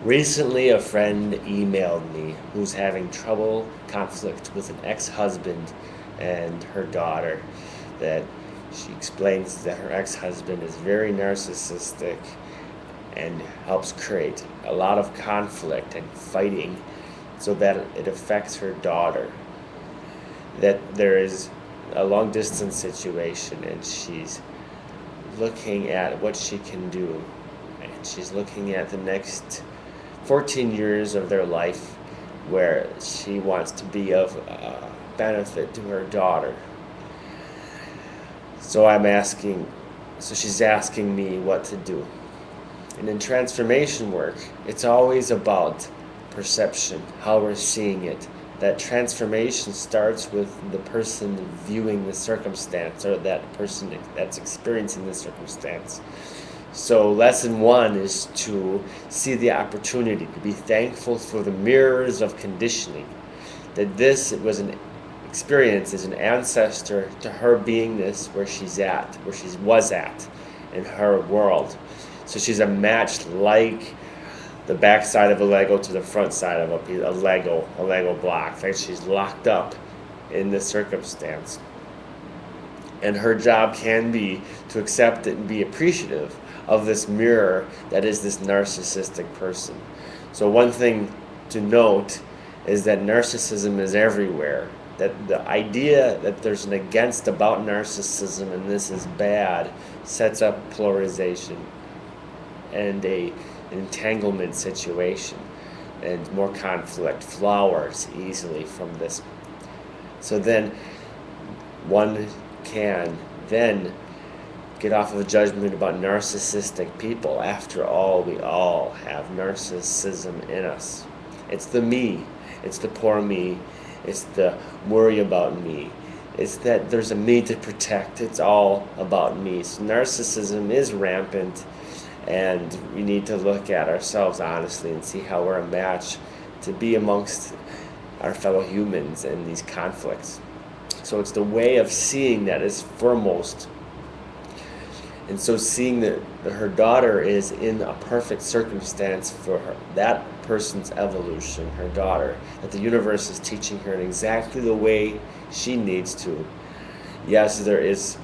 Recently, a friend emailed me who's having trouble conflict with an ex-husband and her daughter. That she explains that her ex-husband is very narcissistic and helps create a lot of conflict and fighting so that it affects her daughter. That there is a long distance situation and she's looking at what she can do. And she's looking at the next 14 years of their life where she wants to be of benefit to her daughter. So I'm asking, so she's asking me what to do. And in transformation work, it's always about perception, how we're seeing it. That transformation starts with the person viewing the circumstance, or that person that's experiencing the circumstance. So lesson one is to see the opportunity, to be thankful for the mirrors of conditioning. That this was an experience as an ancestor to her beingness where she's at, where she was at in her world. So she's a match like the back side of a Lego to the front side of a Lego block. Like she's locked up in this circumstance. And her job can be to accept it and be appreciative of this mirror that is this narcissistic person. So one thing to note is that narcissism is everywhere. That the idea that there's an against about narcissism and this is bad sets up polarization and an entanglement situation, and more conflict flowers easily from this. So then one can then get off of a judgment about narcissistic people. After all, we all have narcissism in us. It's the me, it's the poor me, it's the worry about me. It's that there's a me to protect. It's all about me. So narcissism is rampant, and we need to look at ourselves honestly and see how we're a match to be amongst our fellow humans in these conflicts. So it's the way of seeing that is foremost. And so seeing that her daughter is in a perfect circumstance for her, that person's evolution, her daughter, that the universe is teaching her in exactly the way she needs to. Yes, there is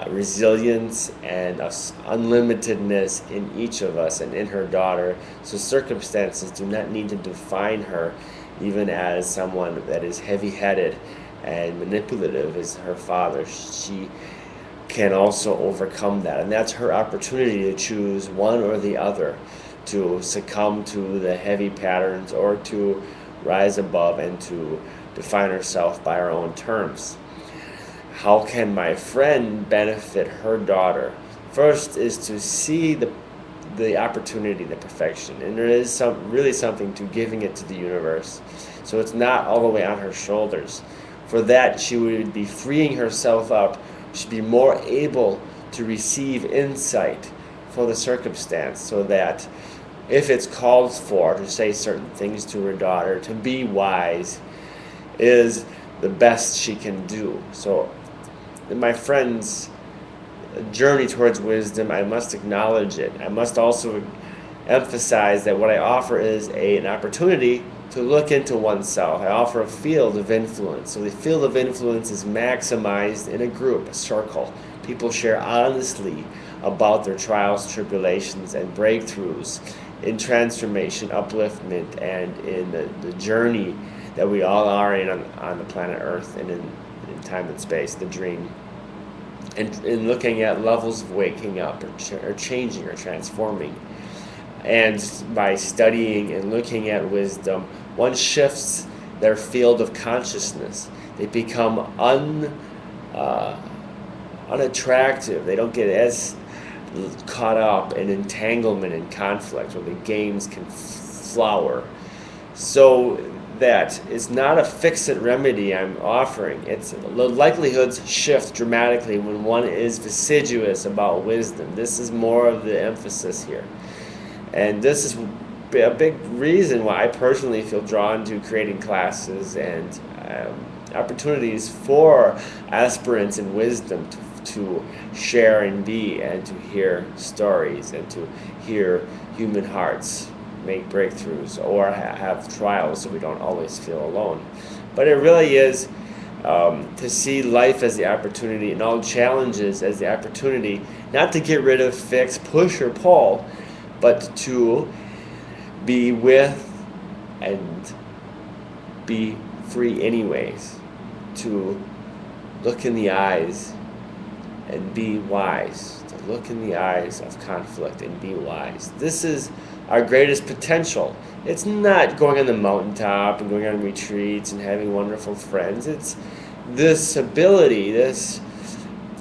resilience and unlimitedness in each of us and in her daughter. So circumstances do not need to define her, even as someone that is heavy-headed and manipulative as her father. She can also overcome that, and that's her opportunity to choose one or the other, to succumb to the heavy patterns or to rise above and to define herself by her own terms. How can my friend benefit her daughter? First is to see the opportunity, the perfection, and there is really something to giving it to the universe. So it's not all the way on her shoulders. For that, she would be freeing herself up. She'd be more able to receive insight for the circumstance, so that if it's called for to say certain things to her daughter, to be wise is the best she can do. So in my friend's journey towards wisdom, I must acknowledge it. I must also emphasize that what I offer is an opportunity to look into oneself. I offer a field of influence. So the field of influence is maximized in a group, a circle. People share honestly about their trials, tribulations, and breakthroughs in transformation, upliftment, and in the journey that we all are in on the planet Earth and in time and space, the dream. And in looking at levels of waking up or changing or transforming. And by studying and looking at wisdom, one shifts their field of consciousness. They become unattractive. They don't get as caught up in entanglement and conflict, where the games can flower. So that it's not a fix-it remedy I'm offering. It's the likelihoods shift dramatically when one is fastidious about wisdom. This is more of the emphasis here. And this is a big reason why I personally feel drawn to creating classes and opportunities for aspirants in wisdom to share and be, and to hear stories and to hear human hearts make breakthroughs or have trials so we don't always feel alone. But it really is to see life as the opportunity and all challenges as the opportunity, not to get rid of, fix, push, or pull, but to be with and be free anyways, to look in the eyes and be wise, to look in the eyes of conflict and be wise. This is our greatest potential. It's not going on the mountaintop and going on retreats and having wonderful friends. It's this ability, this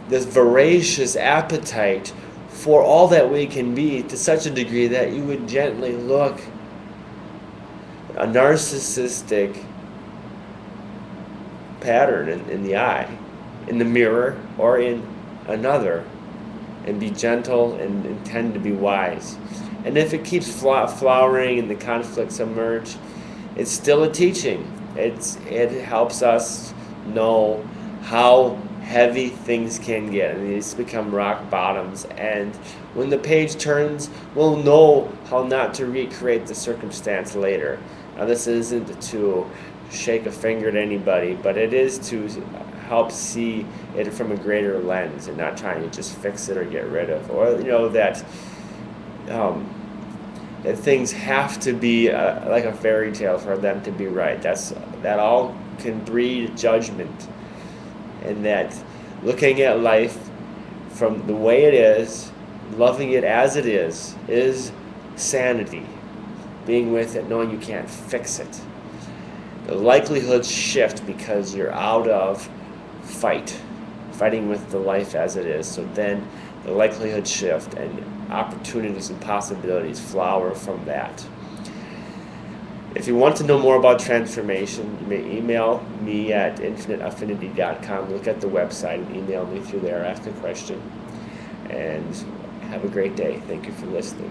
voracious appetite for all that we can be, to such a degree that you would gently look a narcissistic pattern in the eye, in the mirror, or in another, and be gentle and intend to be wise. And if it keeps flowering and the conflicts emerge, it's still a teaching. It helps us know how heavy things can get, and these become rock bottoms. And when the page turns, we'll know how not to recreate the circumstance later. Now, this isn't to shake a finger at anybody, but it is to help see it from a greater lens and not trying to just fix it or get rid of, or that that things have to be like a fairy tale for them to be right. That all can breed judgment, and that looking at life from the way it is, loving it as it is sanity. Being with it, knowing you can't fix it. The likelihoods shift because you're out of fighting with the life as it is. So then the likelihoods shift and opportunities and possibilities flower from that. If you want to know more about transformation, you may email me at infiniteaffinity.com. Look at the website and email me through there, ask a question. And have a great day. Thank you for listening.